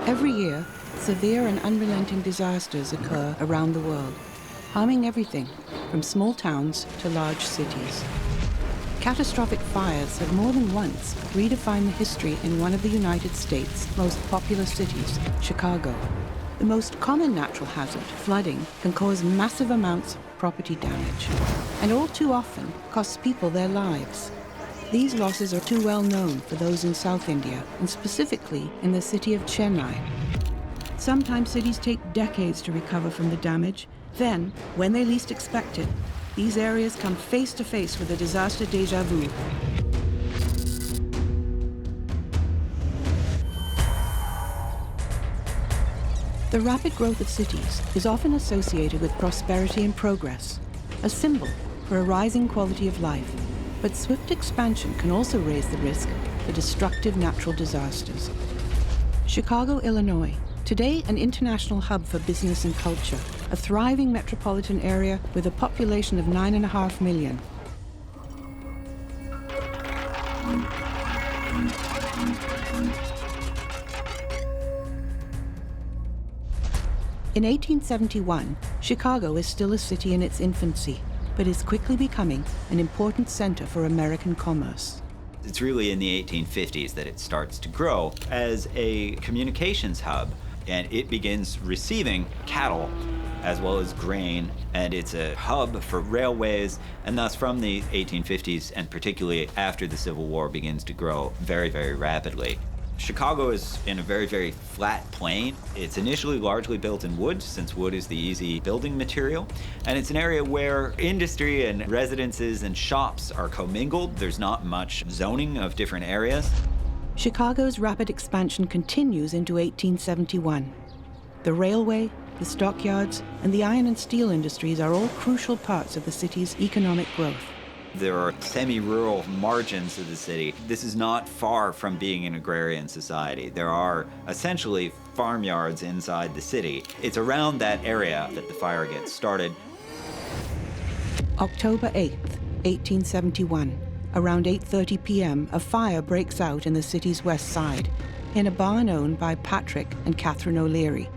Every year, severe and unrelenting disasters occur around the world, harming everything from small towns to large cities. Catastrophic fires have more than once redefined the history in one of the United States' most populous cities, Chicago. The most common natural hazard, flooding, can cause massive amounts of property damage, and all too often costs people their lives. These losses are too well known for those in South India, and specifically in the city of Chennai. Sometimes cities take decades to recover from the damage. Then, when they least expect it, these areas come face to face with a disaster déjà vu. The rapid growth of cities is often associated with prosperity and progress, a symbol for a rising quality of life. But swift expansion can also raise the risk for destructive natural disasters. Chicago, Illinois, today an international hub for business and culture, a thriving metropolitan area with a population of 9.5 million. In 1871, Chicago is still a city in its infancy, but is quickly becoming an important center for American commerce. It's really in the 1850s that it starts to grow as a communications hub, and it begins receiving cattle as well as grain, and it's a hub for railways, and thus from the 1850s, and particularly after the Civil War, begins to grow very, very rapidly. Chicago is in a very, very flat plain. It's initially largely built in wood, since wood is the easy building material. And it's an area where industry and residences and shops are commingled. There's not much zoning of different areas. Chicago's rapid expansion continues into 1871. The railway, the stockyards, and the iron and steel industries are all crucial parts of the city's economic growth. There are semi-rural margins of the city. This is not far from being an agrarian society. There are essentially farmyards inside the city. It's around that area that the fire gets started. October 8th, 1871. Around 8:30 p.m., a fire breaks out in the city's west side, in a barn owned by Patrick and Catherine O'Leary.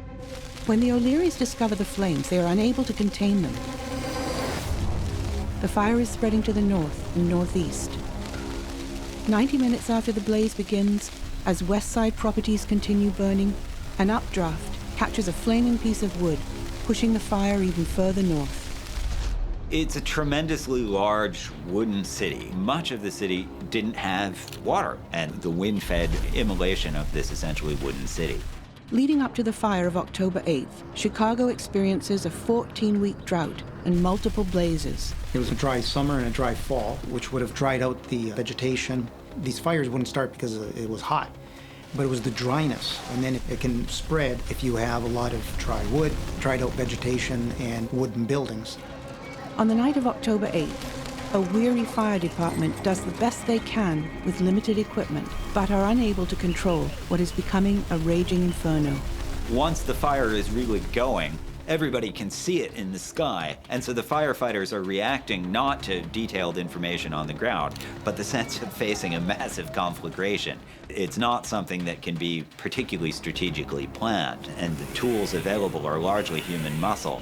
When the O'Learys discover the flames, they are unable to contain them. The fire is spreading to the north and northeast. 90 minutes after the blaze begins, as West Side properties continue burning, an updraft catches a flaming piece of wood, pushing the fire even further north. It's a tremendously large wooden city. Much of the city didn't have water, and the wind-fed immolation of this essentially wooden city. Leading up to the fire of October 8th, Chicago experiences a 14-week drought and multiple blazes. It was a dry summer and a dry fall, which would have dried out the vegetation. These fires wouldn't start because it was hot, but it was the dryness. And then it can spread if you have a lot of dry wood, dried out vegetation, and wooden buildings. On the night of October 8th, a weary fire department does the best they can with limited equipment, but are unable to control what is becoming a raging inferno. Once the fire is really going, everybody can see it in the sky, and so the firefighters are reacting not to detailed information on the ground, but the sense of facing a massive conflagration. It's not something that can be particularly strategically planned, and the tools available are largely human muscle.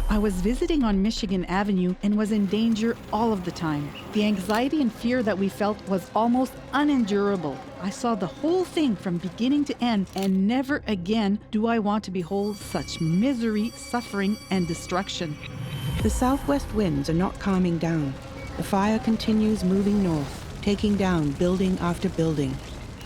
I was visiting on Michigan Avenue and was in danger all of the time. The anxiety and fear that we felt was almost unendurable. I saw the whole thing from beginning to end, and never again do I want to behold such misery, suffering, and destruction. The southwest winds are not calming down. The fire continues moving north, taking down building after building.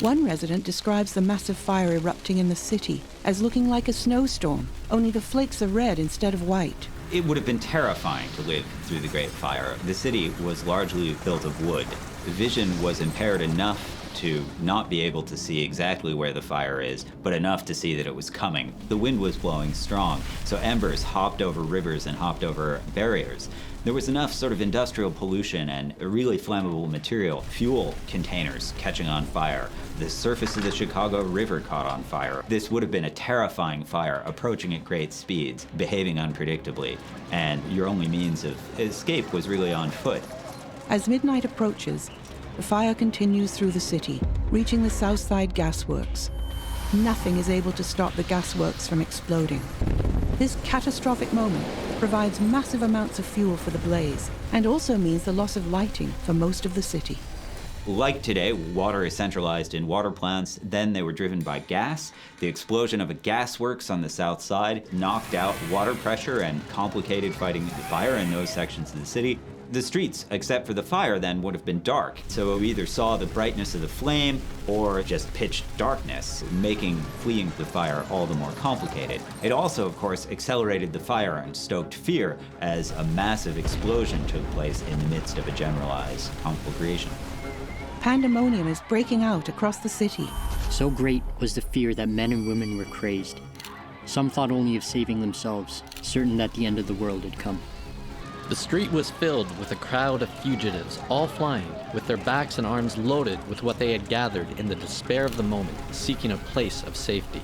One resident describes the massive fire erupting in the city as looking like a snowstorm, only the flakes are red instead of white. It would have been terrifying to live through the Great Fire. The city was largely built of wood. The vision was impaired enough to not be able to see exactly where the fire is, but enough to see that it was coming. The wind was blowing strong, so embers hopped over rivers and hopped over barriers. There was enough sort of industrial pollution and a really flammable material, fuel containers catching on fire. The surface of the Chicago River caught on fire. This would have been a terrifying fire, approaching at great speeds, behaving unpredictably, and your only means of escape was really on foot. As midnight approaches, the fire continues through the city, reaching the South Side gasworks. nothing is able to stop the gasworks from exploding. This catastrophic moment provides massive amounts of fuel for the blaze and also means the loss of lighting for most of the city. Like today, water is centralized in water plants. Then they were driven by gas. The explosion of a gasworks on the south side knocked out water pressure and complicated fighting the fire in those sections of the city. The streets, except for the fire, then would have been dark. So we either saw the brightness of the flame or just pitch darkness, making fleeing the fire all the more complicated. It also, of course, accelerated the fire and stoked fear as a massive explosion took place in the midst of a generalized conflagration. Pandemonium is breaking out across the city. So great was the fear that men and women were crazed. Some thought only of saving themselves, certain that the end of the world had come. The street was filled with a crowd of fugitives, all flying, with their backs and arms loaded with what they had gathered in the despair of the moment, seeking a place of safety.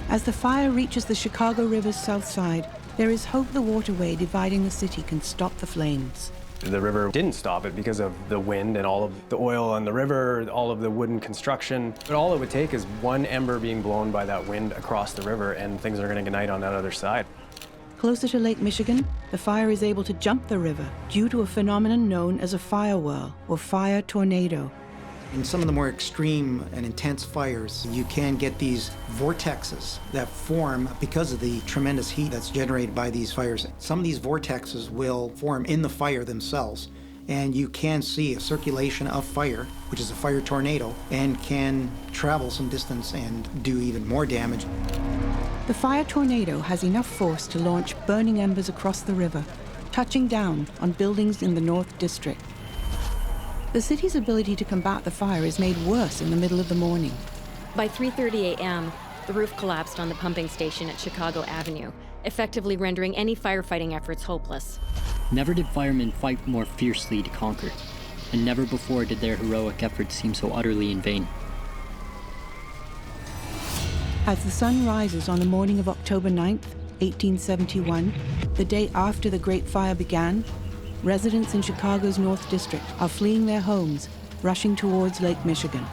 As the fire reaches the Chicago River's south side, there is hope the waterway dividing the city can stop the flames. The river didn't stop it because of the wind and all of the oil on the river, all of the wooden construction. But all it would take is one ember being blown by that wind across the river and things are going to ignite on that other side. Closer to Lake Michigan, the fire is able to jump the river due to a phenomenon known as a fire whirl or fire tornado. In some of the more extreme and intense fires, you can get these vortexes that form because of the tremendous heat that's generated by these fires. Some of these vortexes will form in the fire themselves, and you can see a circulation of fire, which is a fire tornado, and can travel some distance and do even more damage. The fire tornado has enough force to launch burning embers across the river, touching down on buildings in the North District. The city's ability to combat the fire is made worse in the middle of the morning. By 3:30 a.m., the roof collapsed on the pumping station at Chicago Avenue, effectively rendering any firefighting efforts hopeless. Never did firemen fight more fiercely to conquer, and never before did their heroic efforts seem so utterly in vain. As the sun rises on the morning of October 9th, 1871, the day after the Great Fire began, residents in Chicago's North District are fleeing their homes, rushing towards Lake Michigan.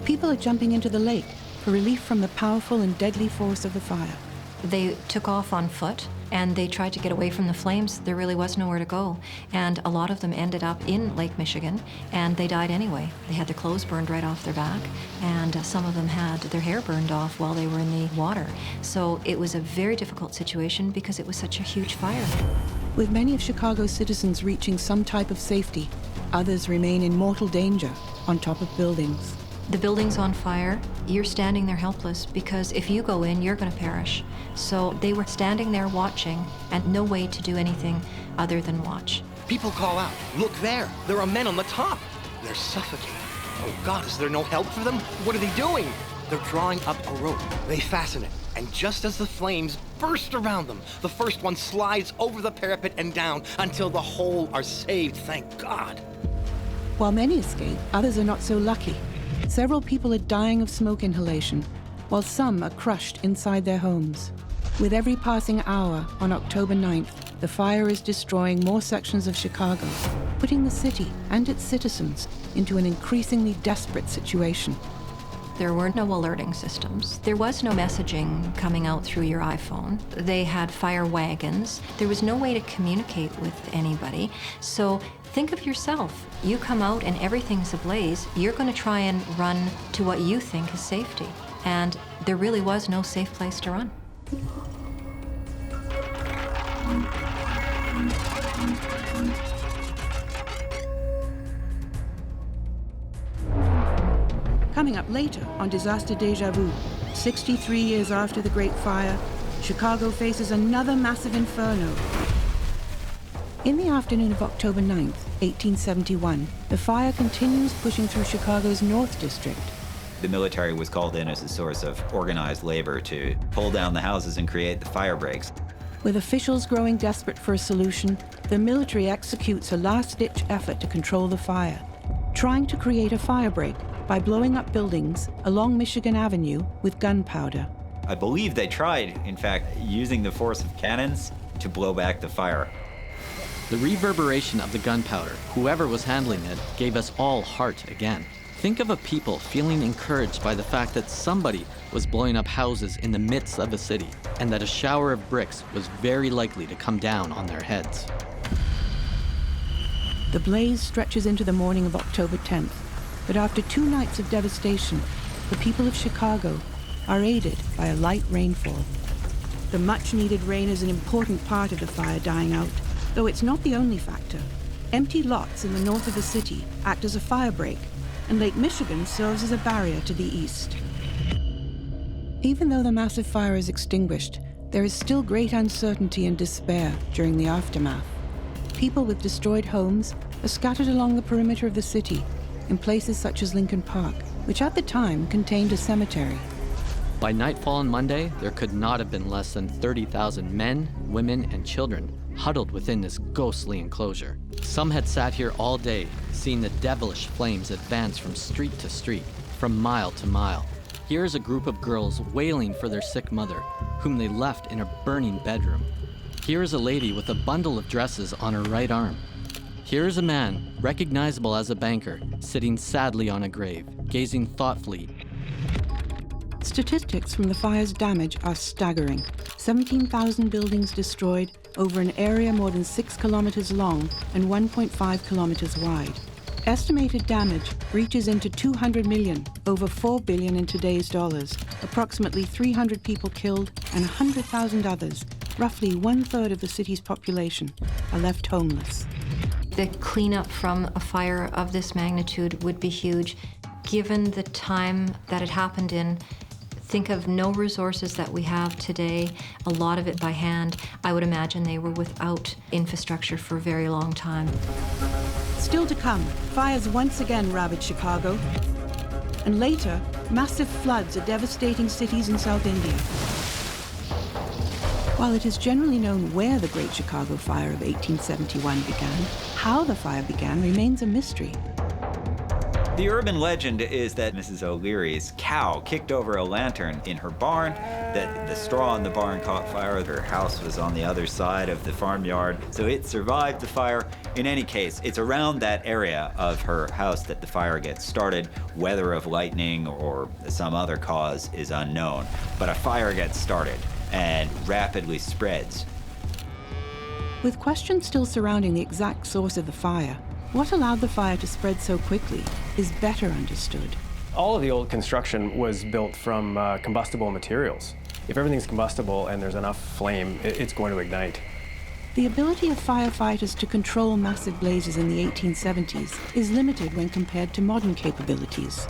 People are jumping into the lake for relief from the powerful and deadly force of the fire. They took off on foot and they tried to get away from the flames. There really was nowhere to go. And a lot of them ended up in Lake Michigan and they died anyway. They had their clothes burned right off their back and some of them had their hair burned off while they were in the water. So it was a very difficult situation because it was such a huge fire. With many of Chicago's citizens reaching some type of safety, others remain in mortal danger on top of buildings. The building's on fire, you're standing there helpless because if you go in, you're going to perish. So they were standing there watching and no way to do anything other than watch. People call out, "Look there, there are men on the top. They're suffocating. Oh God, is there no help for them? What are they doing?" They're drawing up a rope. They fasten it, and just as the flames burst around them, the first one slides over the parapet and down until the whole are saved, thank God. While many escape, others are not so lucky. Several people are dying of smoke inhalation, while some are crushed inside their homes. With every passing hour on October 9th, the fire is destroying more sections of Chicago, putting the city and its citizens into an increasingly desperate situation. There were no alerting systems. There was no messaging coming out through your iPhone. They had fire wagons. There was no way to communicate with anybody. So think of yourself. You come out and everything's ablaze. You're going to try and run to what you think is safety. And there really was no safe place to run. Coming up later on Disaster Deja Vu, 63 years after the Great Fire, Chicago faces another massive inferno. In the afternoon of October 9th, 1871, the fire continues pushing through Chicago's North District. The military was called in as a source of organized labor to pull down the houses and create the fire breaks. With officials growing desperate for a solution, the military executes a last-ditch effort to control the fire, trying to create a fire break by blowing up buildings along Michigan Avenue with gunpowder. I believe they tried, in fact, using the force of cannons to blow back the fire. The reverberation of the gunpowder, whoever was handling it, gave us all heart again. Think of a people feeling encouraged by the fact that somebody was blowing up houses in the midst of a city, and that a shower of bricks was very likely to come down on their heads. The blaze stretches into the morning of October 10th, but after 2 nights of devastation, the people of Chicago are aided by a light rainfall. The much-needed rain is an important part of the fire dying out, though it's not the only factor. Empty lots in the north of the city act as a fire break, and Lake Michigan serves as a barrier to the east. Even though the massive fire is extinguished, there is still great uncertainty and despair during the aftermath. People with destroyed homes are scattered along the perimeter of the city in places such as Lincoln Park, which at the time contained a cemetery. By nightfall on Monday, there could not have been less than 30,000 men, women, and children huddled within this ghostly enclosure. Some had sat here all day, seeing the devilish flames advance from street to street, from mile to mile. Here is a group of girls wailing for their sick mother, whom they left in a burning bedroom. Here is a lady with a bundle of dresses on her right arm. Here is a man, recognizable as a banker, sitting sadly on a grave, gazing thoughtfully. Statistics from the fire's damage are staggering. 17,000 buildings destroyed over an area more than 6 kilometers long and 1.5 kilometers wide. Estimated damage reaches into 200 million, over 4 billion in today's dollars. Approximately 300 people killed and 100,000 others, roughly 1/3 of the city's population, are left homeless. The cleanup from a fire of this magnitude would be huge. Given the time that it happened in, think of no resources that we have today, a lot of it by hand. I would imagine they were without infrastructure for a very long time. Still to come, fires once again ravage Chicago. And later, massive floods are devastating cities in South India. While it is generally known where the Great Chicago Fire of 1871 began, how the fire began remains a mystery. The urban legend is that Mrs. O'Leary's cow kicked over a lantern in her barn, that the straw in the barn caught fire. Her house was on the other side of the farmyard, so it survived the fire. In any case, it's around that area of her house that the fire gets started. Whether of lightning or some other cause is unknown, but a fire gets started and rapidly spreads. With questions still surrounding the exact source of the fire, what allowed the fire to spread so quickly is better understood. All of the old construction was built from combustible materials. If everything's combustible and there's enough flame, it's going to ignite. The ability of firefighters to control massive blazes in the 1870s is limited when compared to modern capabilities.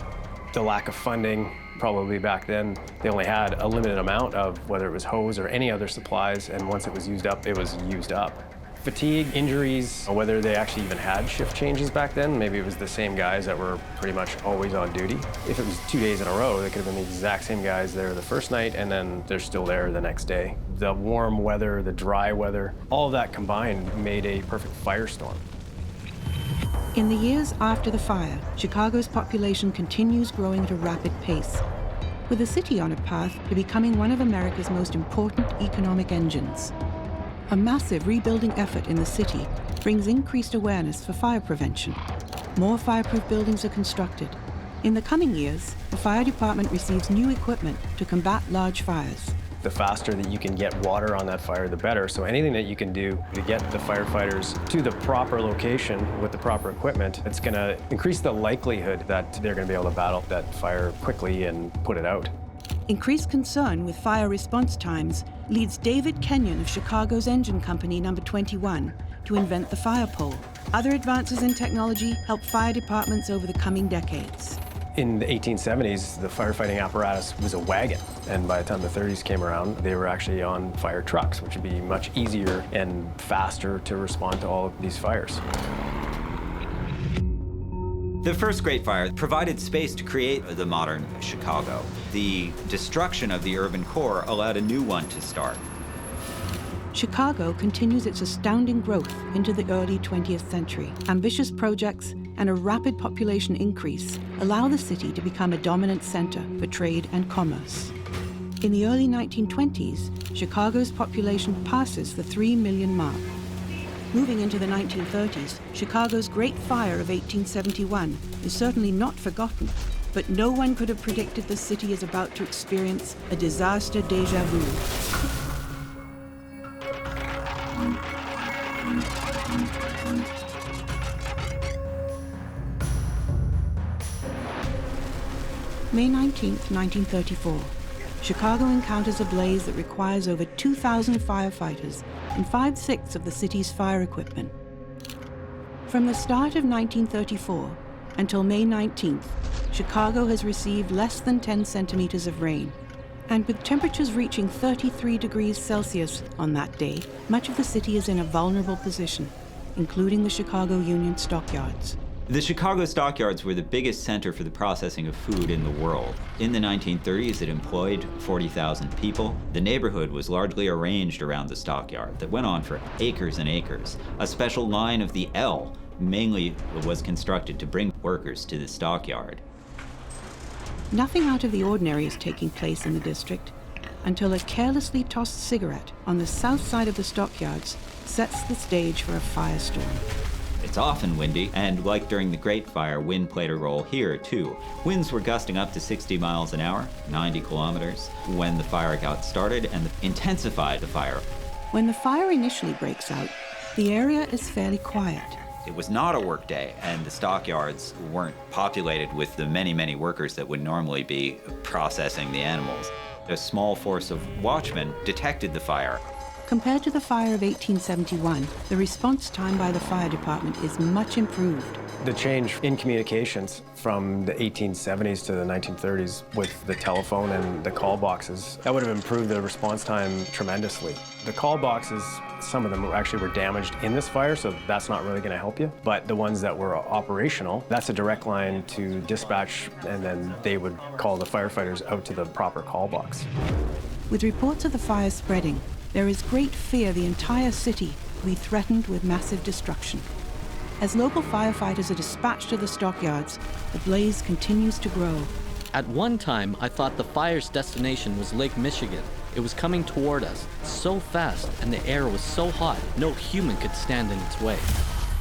The lack of funding, probably back then, they only had a limited amount of whether it was hose or any other supplies, and once it was used up, it was used up. Fatigue, injuries, whether they actually even had shift changes back then. Maybe it was the same guys that were pretty much always on duty. If it was 2 days in a row, they could have been the exact same guys there the first night, and then they're still there the next day. The warm weather, the dry weather, all of that combined made a perfect firestorm. In the years after the fire, Chicago's population continues growing at a rapid pace, with the city on a path to becoming one of America's most important economic engines. A massive rebuilding effort in the city brings increased awareness for fire prevention. More fireproof buildings are constructed. In the coming years, the fire department receives new equipment to combat large fires. The faster that you can get water on that fire, the better. So anything that you can do to get the firefighters to the proper location with the proper equipment, it's going to increase the likelihood that they're going to be able to battle that fire quickly and put it out. Increased concern with fire response times leads David Kenyon of Chicago's engine company number 21 to invent the fire pole. Other advances in technology help fire departments over the coming decades. In the 1870s, the firefighting apparatus was a wagon, and by the time the 30s came around, they were actually on fire trucks, which would be much easier and faster to respond to all of these fires. The first Great Fire provided space to create the modern Chicago. The destruction of the urban core allowed a new one to start. Chicago continues its astounding growth into the early 20th century. Ambitious projects and a rapid population increase allow the city to become a dominant center for trade and commerce. In the early 1920s, Chicago's population passes the 3 million mark. Moving into the 1930s, Chicago's Great Fire of 1871 is certainly not forgotten, but no one could have predicted the city is about to experience a disaster déjà vu. May 19th, 1934. Chicago encounters a blaze that requires over 2,000 firefighters and 5/6 of the city's fire equipment. From the start of 1934 until May 19th, Chicago has received less than 10 centimeters of rain. And with temperatures reaching 33 degrees Celsius on that day, much of the city is in a vulnerable position, including the Chicago Union stockyards. The Chicago stockyards were the biggest center for the processing of food in the world. In the 1930s, it employed 40,000 people. The neighborhood was largely arranged around the stockyard that went on for acres and acres. A special line of the L mainly was constructed to bring workers to the stockyard. Nothing out of the ordinary is taking place in the district until a carelessly tossed cigarette on the south side of the stockyards sets the stage for a firestorm. It's often windy, and like during the Great Fire, wind played a role here too. Winds were gusting up to 60 miles an hour, 90 kilometers, when the fire got started and intensified the fire. When the fire initially breaks out, the area is fairly quiet. It was not a work day, and the stockyards weren't populated with the many, many workers that would normally be processing the animals. A small force of watchmen detected the fire. Compared to the fire of 1871, the response time by the fire department is much improved. The change in communications from the 1870s to the 1930s with the telephone and the call boxes, that would have improved the response time tremendously. The call boxes, some of them actually were damaged in this fire, so that's not really going to help you. But the ones that were operational, that's a direct line to dispatch, and then they would call the firefighters out to the proper call box. With reports of the fire spreading, there is great fear the entire city will be threatened with massive destruction. As local firefighters are dispatched to the stockyards, the blaze continues to grow. At one time, I thought the fire's destination was Lake Michigan. It was coming toward us so fast, and the air was so hot, no human could stand in its way.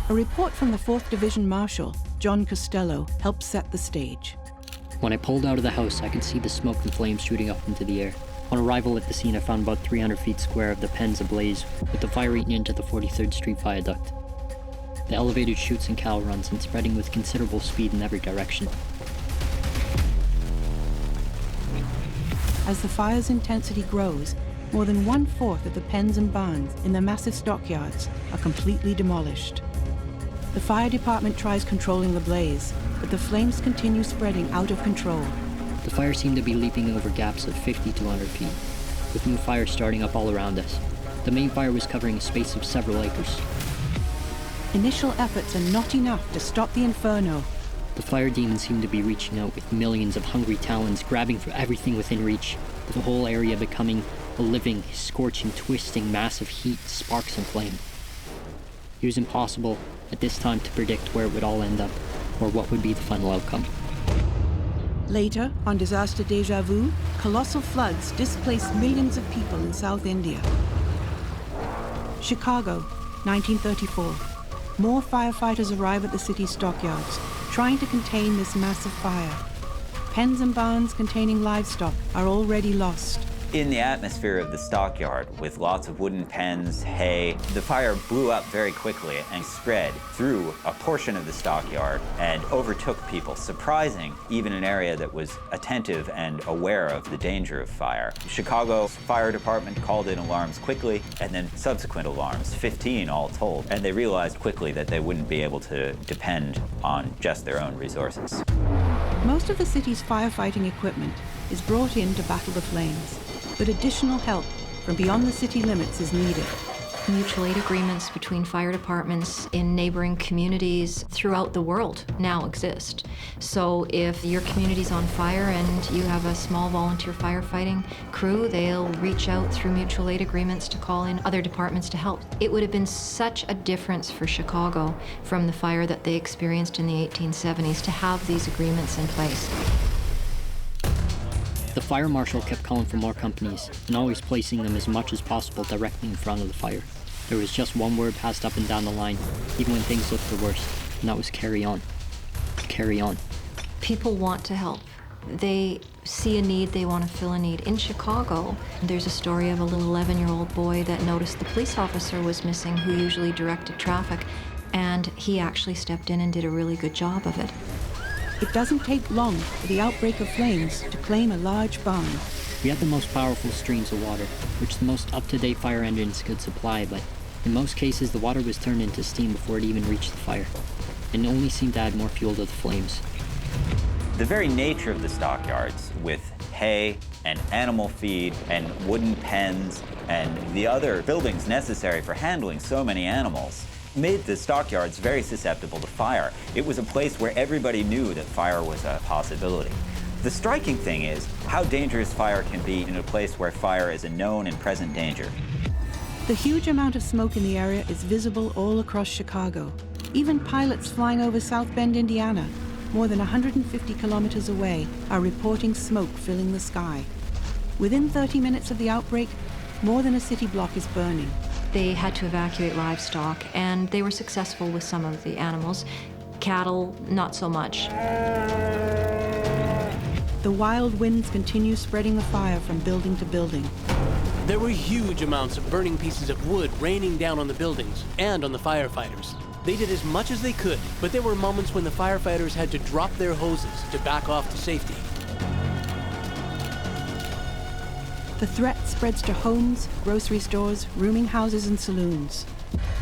A report from the 4th Division Marshal, John Costello, helped set the stage. When I pulled out of the house, I could see the smoke and flames shooting up into the air. On arrival at the scene, I found about 300 feet square of the pens ablaze, with the fire eating into the 43rd Street viaduct. The elevated chutes and cow runs and spreading with considerable speed in every direction. As the fire's intensity grows, more than 1/4 of the pens and barns in the massive stockyards are completely demolished. The fire department tries controlling the blaze, but the flames continue spreading out of control. The fire seemed to be leaping over gaps of 50 to 100 feet, with new fires starting up all around us. The main fire was covering a space of several acres. Initial efforts are not enough to stop the inferno. The fire demons seemed to be reaching out with millions of hungry talons, grabbing for everything within reach, with the whole area becoming a living, scorching, twisting mass of heat, sparks, and flame. It was impossible at this time to predict where it would all end up, or what would be the final outcome. Later, on Disaster Déjà Vu, colossal floods displaced millions of people in South India. Chicago, 1934. More firefighters arrive at the city's stockyards, trying to contain this massive fire. Pens and barns containing livestock are already lost. In the atmosphere of the stockyard, with lots of wooden pens, hay, the fire blew up very quickly and spread through a portion of the stockyard and overtook people, surprising even an area that was attentive and aware of the danger of fire. Chicago's fire department called in alarms quickly, and then subsequent alarms, 15 all told, and they realized quickly that they wouldn't be able to depend on just their own resources. Most of the city's firefighting equipment is brought in to battle the flames, but additional help from beyond the city limits is needed. Mutual aid agreements between fire departments in neighboring communities throughout the world now exist. So if your community's on fire and you have a small volunteer firefighting crew, they'll reach out through mutual aid agreements to call in other departments to help. It would have been such a difference for Chicago from the fire that they experienced in the 1870s to have these agreements in place. The fire marshal kept calling for more companies, and always placing them as much as possible directly in front of the fire. There was just one word passed up and down the line, even when things looked the worst, and that was carry on. Carry on. People want to help. They see a need, they want to fill a need. In Chicago, there's a story of a little 11-year-old boy that noticed the police officer was missing who usually directed traffic, and he actually stepped in and did a really good job of it. It doesn't take long for the outbreak of flames to claim a large barn. We had the most powerful streams of water, which the most up-to-date fire engines could supply, but in most cases the water was turned into steam before it even reached the fire, and only seemed to add more fuel to the flames. The very nature of the stockyards, with hay and animal feed and wooden pens and the other buildings necessary for handling so many animals, made the stockyards very susceptible to fire. It was a place where everybody knew that fire was a possibility. The striking thing is how dangerous fire can be in a place where fire is a known and present danger. The huge amount of smoke in the area is visible all across Chicago. Even pilots flying over South Bend, Indiana, more than 150 kilometers away, are reporting smoke filling the sky. Within 30 minutes of the outbreak, more than a city block is burning. They had to evacuate livestock, and they were successful with some of the animals. Cattle, not so much. The wild winds continue spreading the fire from building to building. There were huge amounts of burning pieces of wood raining down on the buildings and on the firefighters. They did as much as they could, but there were moments when the firefighters had to drop their hoses to back off to safety. The threat spreads to homes, grocery stores, rooming houses, and saloons.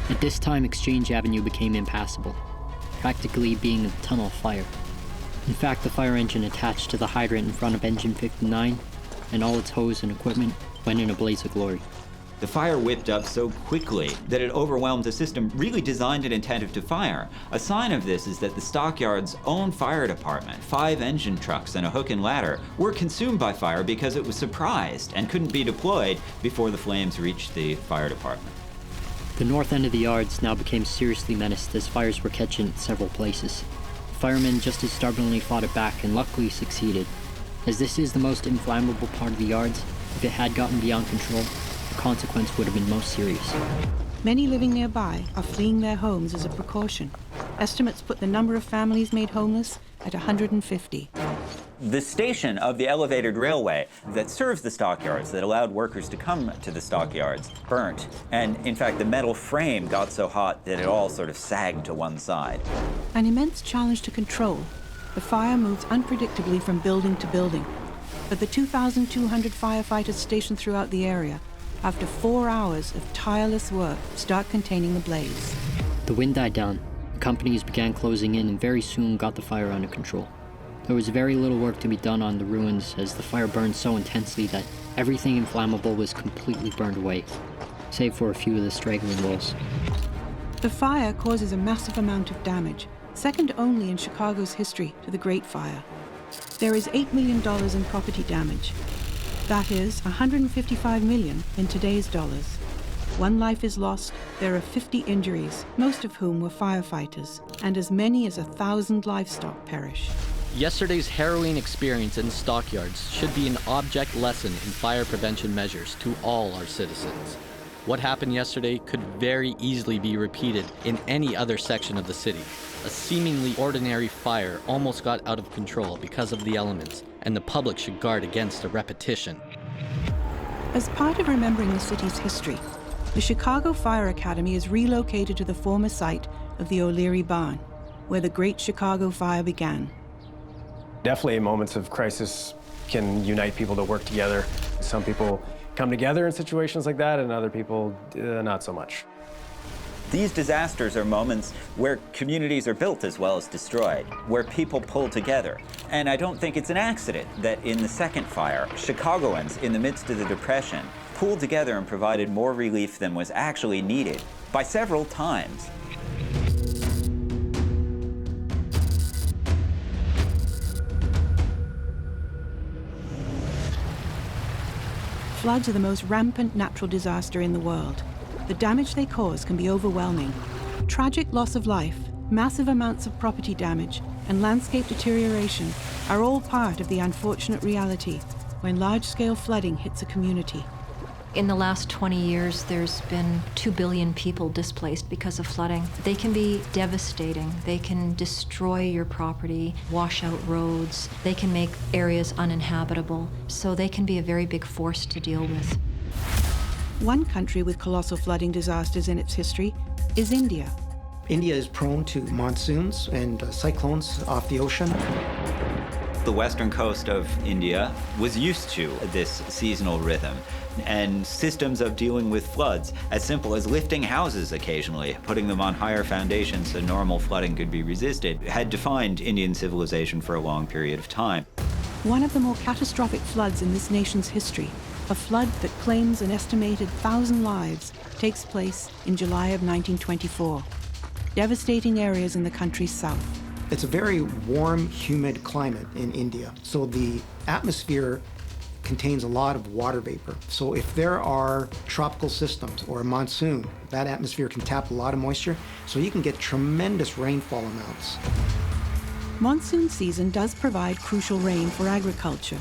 At this time, Exchange Avenue became impassable, practically being a tunnel of fire. In fact, the fire engine attached to the hydrant in front of Engine 59 and all its hose and equipment went in a blaze of glory. The fire whipped up so quickly that it overwhelmed a system really designed and intended to fire. A sign of this is that the stockyard's own fire department, 5 engine trucks and a hook and ladder, were consumed by fire because it was surprised and couldn't be deployed before the flames reached the fire department. The north end of the yards now became seriously menaced as fires were catching in several places. Firemen just as stubbornly fought it back and luckily succeeded. As this is the most inflammable part of the yards, if it had gotten beyond control, the consequence would have been most serious. Many living nearby are fleeing their homes as a precaution. Estimates put the number of families made homeless at 150. The station of the elevated railway that serves the stockyards, that allowed workers to come to the stockyards, burnt. And in fact, the metal frame got so hot that it all sort of sagged to one side. An immense challenge to control. The fire moves unpredictably from building to building. But the 2,200 firefighters stationed throughout the area, after 4 hours of tireless work, start containing the blaze. The wind died down. The companies began closing in and very soon got the fire under control. There was very little work to be done on the ruins as the fire burned so intensely that everything inflammable was completely burned away, save for a few of the straggling walls. The fire causes a massive amount of damage, second only in Chicago's history to the Great Fire. There is $8 million in property damage. That is $155 million in today's dollars. 1 life is lost, there are 50 injuries, most of whom were firefighters, and as many as 1,000 livestock perish. Yesterday's harrowing experience in stockyards should be an object lesson in fire prevention measures to all our citizens. What happened yesterday could very easily be repeated in any other section of the city. A seemingly ordinary fire almost got out of control because of the elements, and the public should guard against a repetition. As part of remembering the city's history, the Chicago Fire Academy is relocated to the former site of the O'Leary Barn, where the Great Chicago Fire began. Definitely moments of crisis can unite people to work together. Some people come together in situations like that, and other people not so much. These disasters are moments where communities are built as well as destroyed, where people pull together. And I don't think it's an accident that in the second fire, Chicagoans, in the midst of the Depression, pulled together and provided more relief than was actually needed by several times. Floods are the most rampant natural disaster in the world. The damage they cause can be overwhelming. Tragic loss of life, massive amounts of property damage, and landscape deterioration are all part of the unfortunate reality when large-scale flooding hits a community. In the last 20 years, there's been 2 billion people displaced because of flooding. They can be devastating. They can destroy your property, wash out roads. They can make areas uninhabitable. So they can be a very big force to deal with. One country with colossal flooding disasters in its history is India. India is prone to monsoons and cyclones off the ocean. The western coast of India was used to this seasonal rhythm and systems of dealing with floods, as simple as lifting houses occasionally, putting them on higher foundations so normal flooding could be resisted, had defined Indian civilization for a long period of time. One of the more catastrophic floods in this nation's history, a flood that claims an estimated 1,000 lives, takes place in July of 1924, devastating areas in the country's south. It's a very warm, humid climate in India, so the atmosphere contains a lot of water vapor. So if there are tropical systems or a monsoon, that atmosphere can tap a lot of moisture, so you can get tremendous rainfall amounts. Monsoon season does provide crucial rain for agriculture,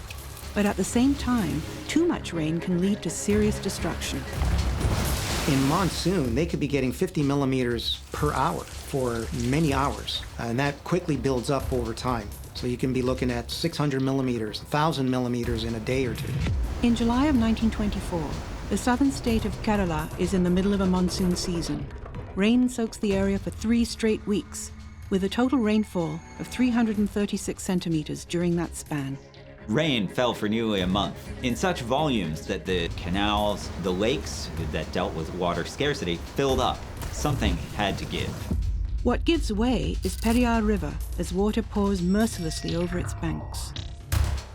but at the same time, too much rain can lead to serious destruction. In monsoon, they could be getting 50 millimeters per hour for many hours, and that quickly builds up over time. So you can be looking at 600 millimeters, 1,000 millimeters in a day or two. In July of 1924, the southern state of Kerala is in the middle of a monsoon season. Rain soaks the area for 3 straight weeks, with a total rainfall of 336 centimeters during that span. Rain fell for nearly a month in such volumes that the canals, the lakes that dealt with water scarcity filled up. Something had to give. What gives way is Periyar River as water pours mercilessly over its banks.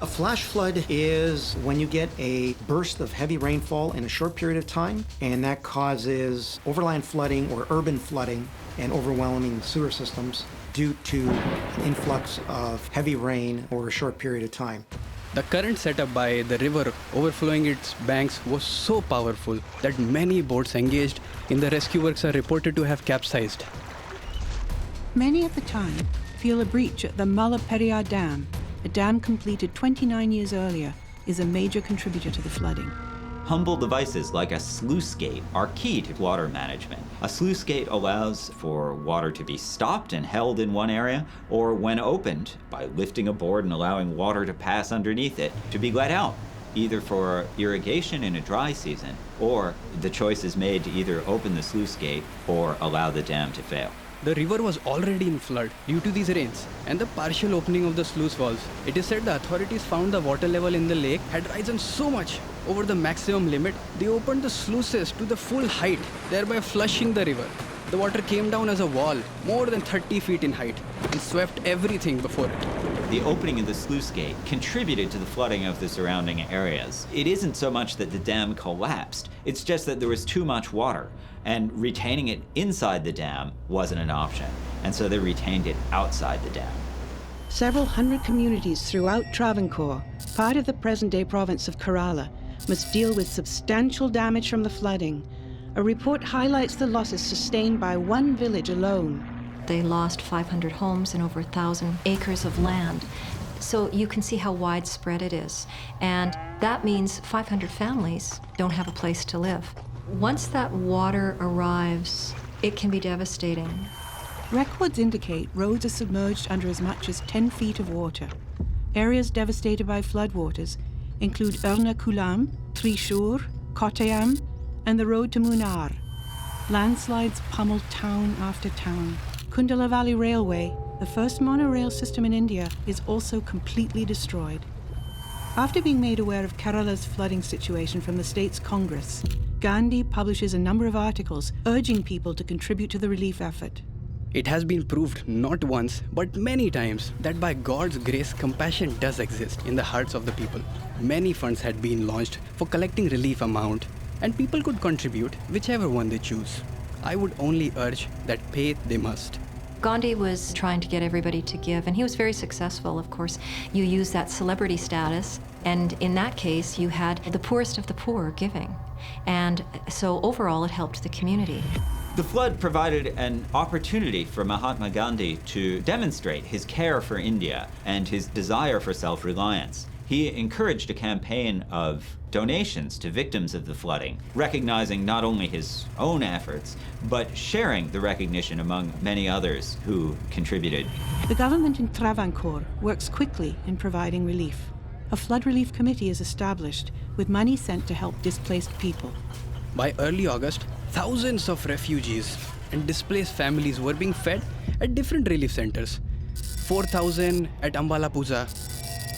A flash flood is when you get a burst of heavy rainfall in a short period of time, and that causes overland flooding or urban flooding and overwhelming sewer systems due to an influx of heavy rain over a short period of time. The current setup by the river overflowing its banks was so powerful that many boats engaged in the rescue works are reported to have capsized. Many at the time feel a breach at the Mala Periyar Dam, a dam completed 29 years earlier, is a major contributor to the flooding. Humble devices like a sluice gate are key to water management. A sluice gate allows for water to be stopped and held in one area, or when opened, by lifting a board and allowing water to pass underneath it, to be let out, either for irrigation in a dry season, or the choice is made to either open the sluice gate or allow the dam to fail. The river was already in flood due to these rains and the partial opening of the sluice valves. It is said the authorities found the water level in the lake had risen so much over the maximum limit, they opened the sluices to the full height, thereby flushing the river. The water came down as a wall, more than 30 feet in height, and swept everything before it. The opening of the sluice gate contributed to the flooding of the surrounding areas. It isn't so much that the dam collapsed, it's just that there was too much water, and retaining it inside the dam wasn't an option, and so they retained it outside the dam. Several hundred communities throughout Travancore, part of the present-day province of Kerala, must deal with substantial damage from the flooding. A report highlights the losses sustained by one village alone. They lost 500 homes and over 1,000 acres of land. So you can see how widespread it is. And that means 500 families don't have a place to live. Once that water arrives, it can be devastating. Records indicate roads are submerged under as much as 10 feet of water. Areas devastated by floodwaters include Ernakulam, Thrissur, Kottayam, and the road to Munnar. Landslides pummeled town after town. Kundala Valley Railway, the first monorail system in India, is also completely destroyed. After being made aware of Kerala's flooding situation from the state's Congress, Gandhi publishes a number of articles urging people to contribute to the relief effort. It has been proved not once, but many times, that by God's grace, compassion does exist in the hearts of the people. Many funds had been launched for collecting relief amount, and people could contribute whichever one they choose. I would only urge that pay they must. Gandhi was trying to get everybody to give, and he was very successful, of course. You use that celebrity status, and in that case, you had the poorest of the poor giving. And so overall, it helped the community. The flood provided an opportunity for Mahatma Gandhi to demonstrate his care for India and his desire for self-reliance. He encouraged a campaign of donations to victims of the flooding, recognizing not only his own efforts, but sharing the recognition among many others who contributed. The government in Travancore works quickly in providing relief. A flood relief committee is established with money sent to help displaced people. By early August, thousands of refugees and displaced families were being fed at different relief centers. 4,000 at Ambalapuza,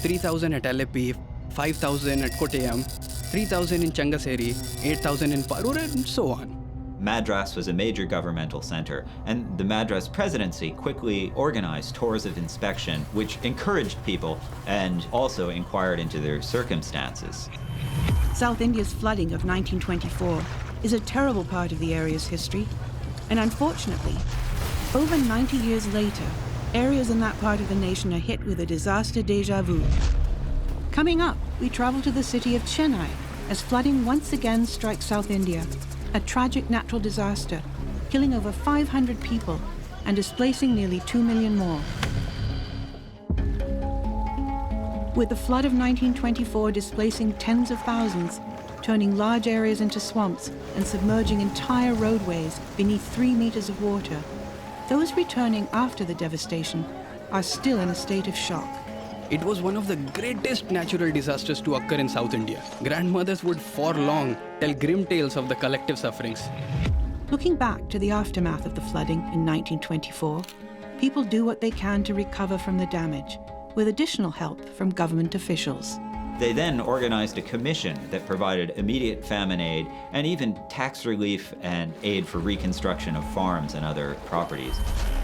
3,000 at Alepi, 5,000 at Kottayam, 3,000 in Changaseri, 8,000 in Parur, and so on. Madras was a major governmental center, and the Madras presidency quickly organized tours of inspection, which encouraged people and also inquired into their circumstances. South India's flooding of 1924 is a terrible part of the area's history, and unfortunately, over 90 years later, areas in that part of the nation are hit with a disaster déjà vu. Coming up, we travel to the city of Chennai as flooding once again strikes South India, a tragic natural disaster, killing over 500 people and displacing nearly 2 million more. With the flood of 1924 displacing tens of thousands, turning large areas into swamps and submerging entire roadways beneath 3 meters of water, those returning after the devastation are still in a state of shock. It was one of the greatest natural disasters to occur in South India. Grandmothers would for long tell grim tales of the collective sufferings. Looking back to the aftermath of the flooding in 1924, people do what they can to recover from the damage, with additional help from government officials. They then organized a commission that provided immediate famine aid and even tax relief and aid for reconstruction of farms and other properties.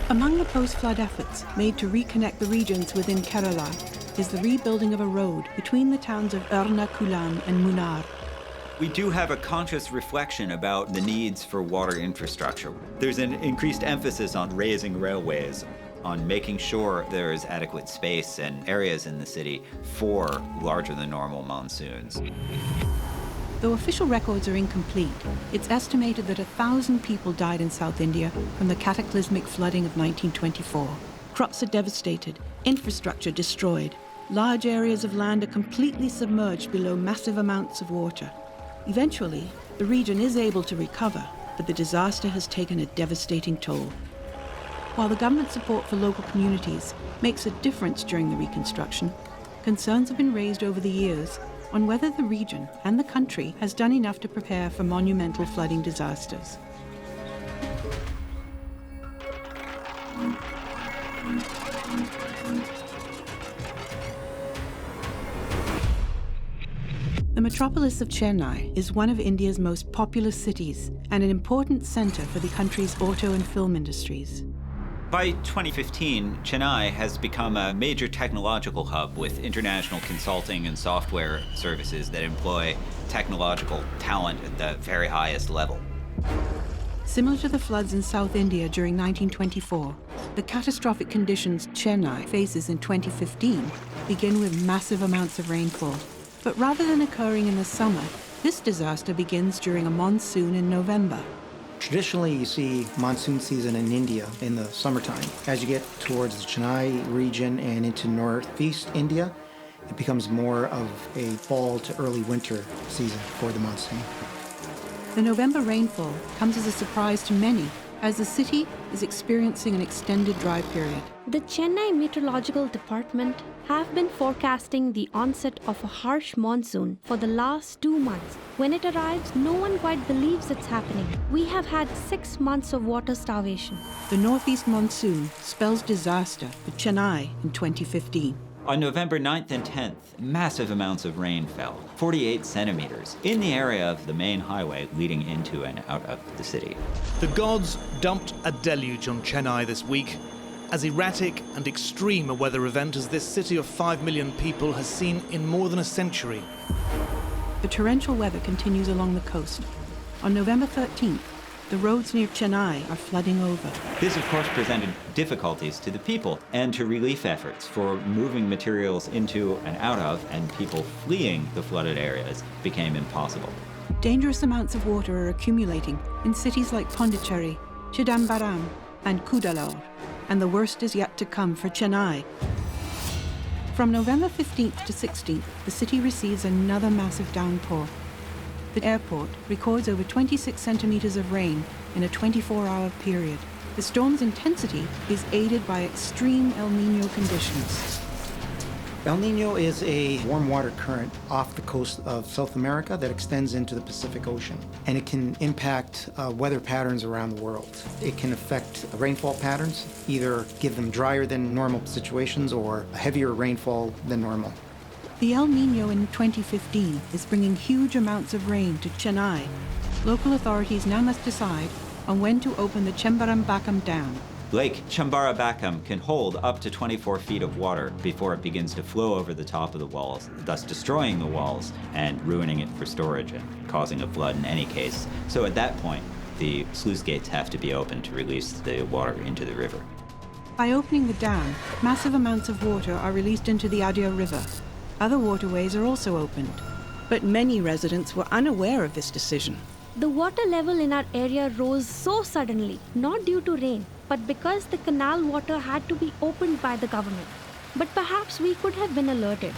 Among the post-flood efforts made to reconnect the regions within Kerala is the rebuilding of a road between the towns of Ernakulam and Munnar. We do have a conscious reflection about the needs for water infrastructure. There's an increased emphasis on raising railways, on making sure there is adequate space and areas in the city for larger than normal monsoons. Though official records are incomplete, it's estimated that 1,000 people died in South India from the cataclysmic flooding of 1924. Crops are devastated, infrastructure destroyed. Large areas of land are completely submerged below massive amounts of water. Eventually, the region is able to recover, but the disaster has taken a devastating toll. While the government support for local communities makes a difference during the reconstruction, concerns have been raised over the years on whether the region and the country has done enough to prepare for monumental flooding disasters. The metropolis of Chennai is one of India's most populous cities and an important center for the country's auto and film industries. By 2015, Chennai has become a major technological hub with international consulting and software services that employ technological talent at the very highest level. Similar to the floods in South India during 1924, the catastrophic conditions Chennai faces in 2015 begin with massive amounts of rainfall. But rather than occurring in the summer, this disaster begins during a monsoon in November. Traditionally, you see monsoon season in India in the summertime. As you get towards the Chennai region and into northeast India, it becomes more of a fall to early winter season for the monsoon. The November rainfall comes as a surprise to many, as the city is experiencing an extended dry period. The Chennai Meteorological Department have been forecasting the onset of a harsh monsoon for the last 2 months. When it arrives, no one quite believes it's happening. We have had 6 months of water starvation. The northeast monsoon spells disaster for Chennai in 2015. On November 9th and 10th, massive amounts of rain fell, 48 centimeters, in the area of the main highway leading into and out of the city. The gods dumped a deluge on Chennai this week, as erratic and extreme a weather event as this city of 5 million people has seen in more than a century. The torrential weather continues along the coast. On November 13th, the roads near Chennai are flooding over. This, of course, presented difficulties to the people and to relief efforts for moving materials into and out of, and people fleeing the flooded areas became impossible. Dangerous amounts of water are accumulating in cities like Pondicherry, Chidambaram, and Cuddalore, and the worst is yet to come for Chennai. From November 15th to 16th, the city receives another massive downpour. The airport records over 26 centimeters of rain in a 24-hour period. The storm's intensity is aided by extreme El Niño conditions. El Niño is a warm water current off the coast of South America that extends into the Pacific Ocean, and it can impact weather patterns around the world. It can affect rainfall patterns, either give them drier than normal situations or a heavier rainfall than normal. The El Niño in 2015 is bringing huge amounts of rain to Chennai. Local authorities now must decide on when to open the Chembarambakam Dam. Lake Chembarambakam can hold up to 24 feet of water before it begins to flow over the top of the walls, thus destroying the walls and ruining it for storage and causing a flood in any case. So at that point, the sluice gates have to be opened to release the water into the river. By opening the dam, massive amounts of water are released into the Adia River. Other waterways are also opened, but many residents were unaware of this decision. The water level in our area rose so suddenly, not due to rain, but because the canal water had to be opened by the government. But perhaps we could have been alerted.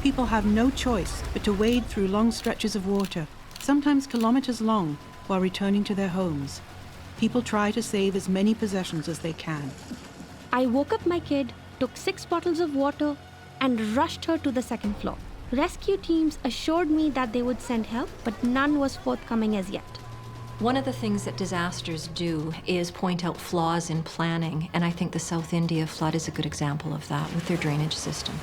People have no choice but to wade through long stretches of water, sometimes kilometers long, while returning to their homes. People try to save as many possessions as they can. I woke up my kid, took 6 bottles of water, and rushed her to the second floor. Rescue teams assured me that they would send help, but none was forthcoming as yet. One of the things that disasters do is point out flaws in planning, and I think the South India flood is a good example of that with their drainage system.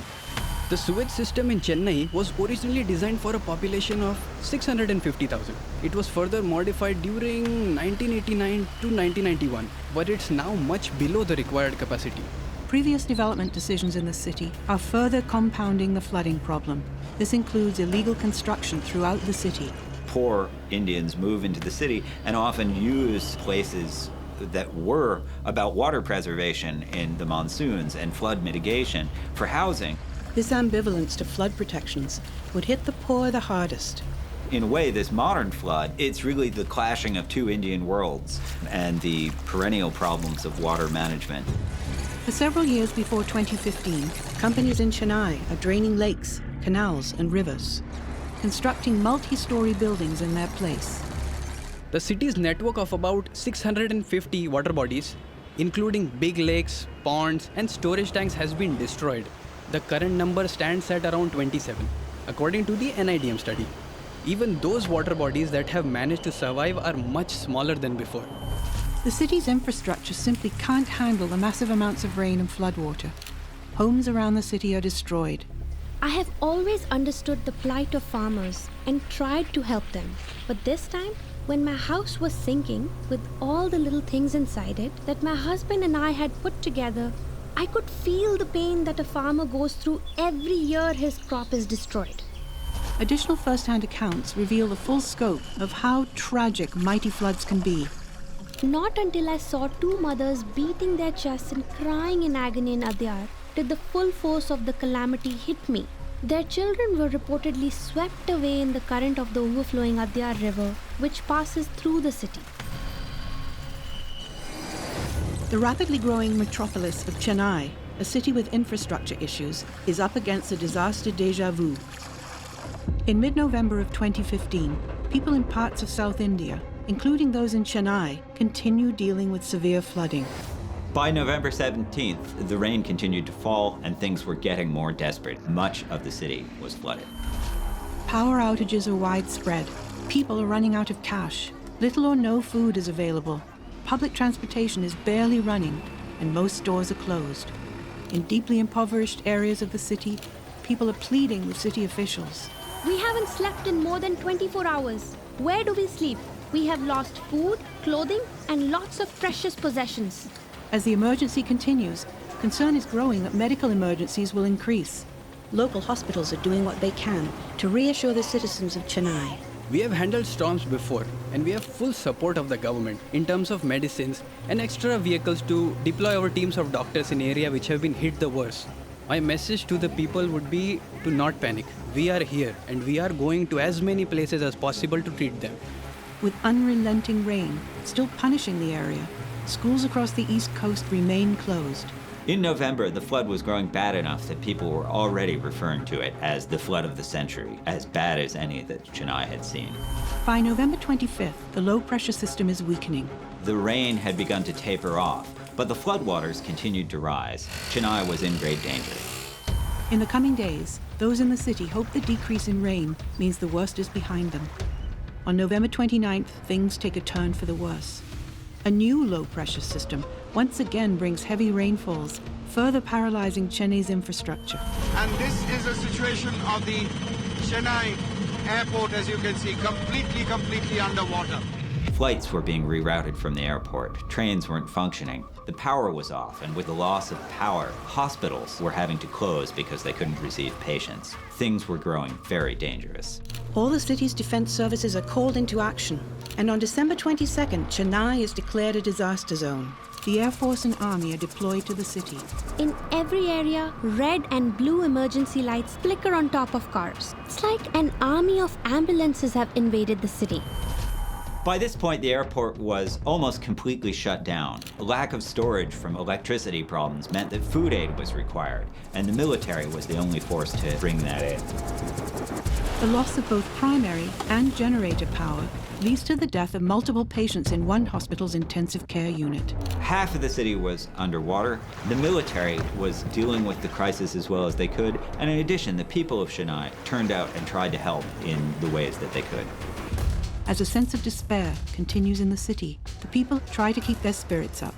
The sewage system in Chennai was originally designed for a population of 650,000. It was further modified during 1989 to 1991, but it's now much below the required capacity. Previous development decisions in the city are further compounding the flooding problem. This includes illegal construction throughout the city. Poor Indians move into the city and often use places that were about water preservation in the monsoons and flood mitigation for housing. This ambivalence to flood protections would hit the poor the hardest. In a way, this modern flood, it's really the clashing of two Indian worlds and the perennial problems of water management. For several years before 2015, companies in Chennai are draining lakes, canals, and rivers, constructing multi-story buildings in their place. The city's network of about 650 water bodies, including big lakes, ponds, and storage tanks, has been destroyed. The current number stands at around 27, according to the NIDM study. Even those water bodies that have managed to survive are much smaller than before. The city's infrastructure simply can't handle the massive amounts of rain and floodwater. Homes around the city are destroyed. I have always understood the plight of farmers and tried to help them. But this time, when my house was sinking with all the little things inside it that my husband and I had put together, I could feel the pain that a farmer goes through every year his crop is destroyed. Additional first-hand accounts reveal the full scope of how tragic mighty floods can be. Not until I saw 2 mothers beating their chests and crying in agony in Adyar did the full force of the calamity hit me. Their children were reportedly swept away in the current of the overflowing Adyar River, which passes through the city. The rapidly growing metropolis of Chennai, a city with infrastructure issues, is up against a disaster déjà vu. In mid-November of 2015, people in parts of South India, including those in Chennai, continue dealing with severe flooding. By November 17th, the rain continued to fall and things were getting more desperate. Much of the city was flooded. Power outages are widespread. People are running out of cash. Little or no food is available. Public transportation is barely running, and most stores are closed. In deeply impoverished areas of the city, people are pleading with city officials. We haven't slept in more than 24 hours. Where do we sleep? We have lost food, clothing, and lots of precious possessions. As the emergency continues, concern is growing that medical emergencies will increase. Local hospitals are doing what they can to reassure the citizens of Chennai. We have handled storms before, and we have full support of the government in terms of medicines and extra vehicles to deploy our teams of doctors in areas which have been hit the worst. My message to the people would be to not panic. We are here, and we are going to as many places as possible to treat them. With unrelenting rain still punishing the area, schools across the East Coast remain closed. In November, the flood was growing bad enough that people were already referring to it as the flood of the century, as bad as any that Chennai had seen. By November 25th, the low-pressure system is weakening. The rain had begun to taper off, but the floodwaters continued to rise. Chennai was in great danger. In the coming days, those in the city hope the decrease in rain means the worst is behind them. On November 29th, things take a turn for the worse. A new low-pressure system once again brings heavy rainfalls, further paralyzing Chennai's infrastructure. And this is a situation of the Chennai airport, as you can see, completely underwater. Flights were being rerouted from the airport. Trains weren't functioning. The power was off, and with the loss of power, hospitals were having to close because they couldn't receive patients. Things were growing very dangerous. All the city's defense services are called into action, and on December 22nd, Chennai is declared a disaster zone. The Air Force and Army are deployed to the city. In every area, red and blue emergency lights flicker on top of cars. It's like an army of ambulances have invaded the city. By this point, the airport was almost completely shut down. A lack of storage from electricity problems meant that food aid was required, and the military was the only force to bring that in. The loss of both primary and generator power leads to the death of multiple patients in one hospital's intensive care unit. Half of the city was underwater. The military was dealing with the crisis as well as they could, and in addition, the people of Chennai turned out and tried to help in the ways that they could. As a sense of despair continues in the city, the people try to keep their spirits up.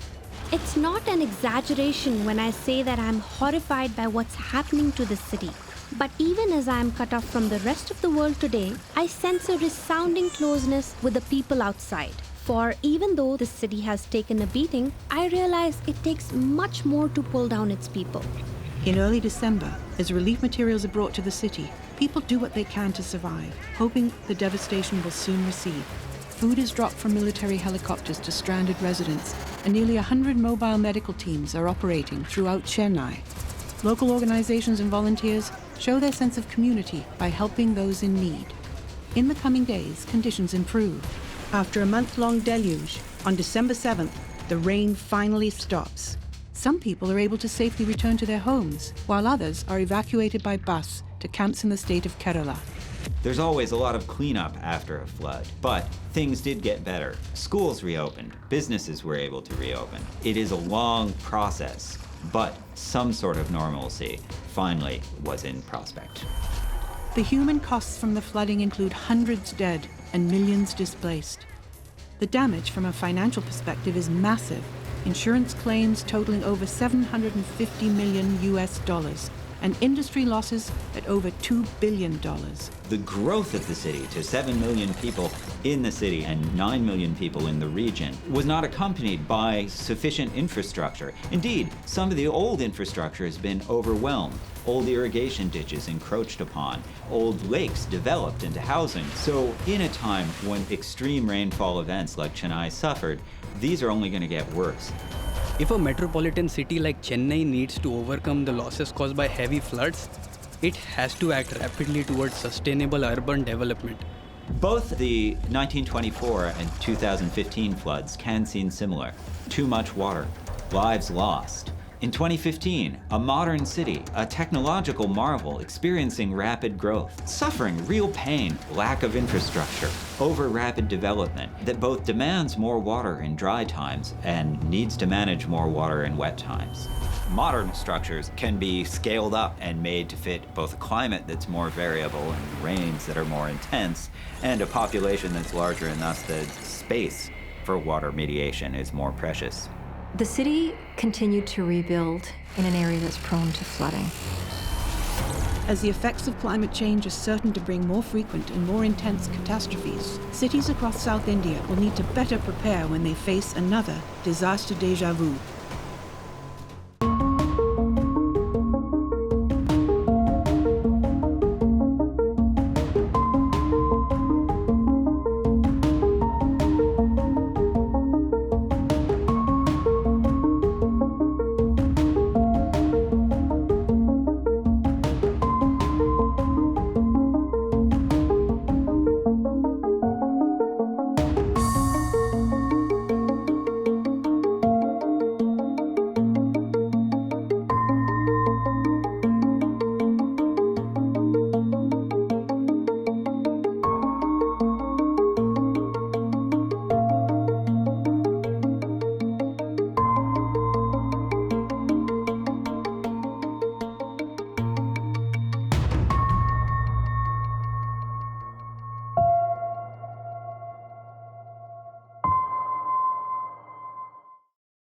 It's not an exaggeration when I say that I'm horrified by what's happening to the city. But even as I am cut off from the rest of the world today, I sense a resounding closeness with the people outside. For even though the city has taken a beating, I realize it takes much more to pull down its people. In early December, as relief materials are brought to the city, people do what they can to survive, hoping the devastation will soon recede. Food is dropped from military helicopters to stranded residents, and nearly 100 mobile medical teams are operating throughout Chennai. Local organizations and volunteers show their sense of community by helping those in need. In the coming days, conditions improve. After a month-long deluge, on December 7th, the rain finally stops. Some people are able to safely return to their homes, while others are evacuated by bus to camps in the state of Kerala. There's always a lot of cleanup after a flood, but things did get better. Schools reopened, businesses were able to reopen. It is a long process, but some sort of normalcy finally was in prospect. The human costs from the flooding include hundreds dead and millions displaced. The damage from a financial perspective is massive. Insurance claims totaling over $750 million US, and industry losses at over $2 billion. The growth of the city to 7 million people in the city and 9 million people in the region was not accompanied by sufficient infrastructure. Indeed, some of the old infrastructure has been overwhelmed. Old irrigation ditches encroached upon, old lakes developed into housing. So in a time when extreme rainfall events like Chennai suffered, these are only going to get worse. If a metropolitan city like Chennai needs to overcome the losses caused by heavy floods, it has to act rapidly towards sustainable urban development. Both the 1924 and 2015 floods can seem similar. Too much water, lives lost. In 2015, a modern city, a technological marvel experiencing rapid growth, suffering real pain, lack of infrastructure, over rapid development that both demands more water in dry times and needs to manage more water in wet times. Modern structures can be scaled up and made to fit both a climate that's more variable and rains that are more intense, and a population that's larger, and thus the space for water mediation is more precious. The city continued to rebuild in an area that's prone to flooding. As the effects of climate change are certain to bring more frequent and more intense catastrophes, cities across South India will need to better prepare when they face another disaster déjà vu.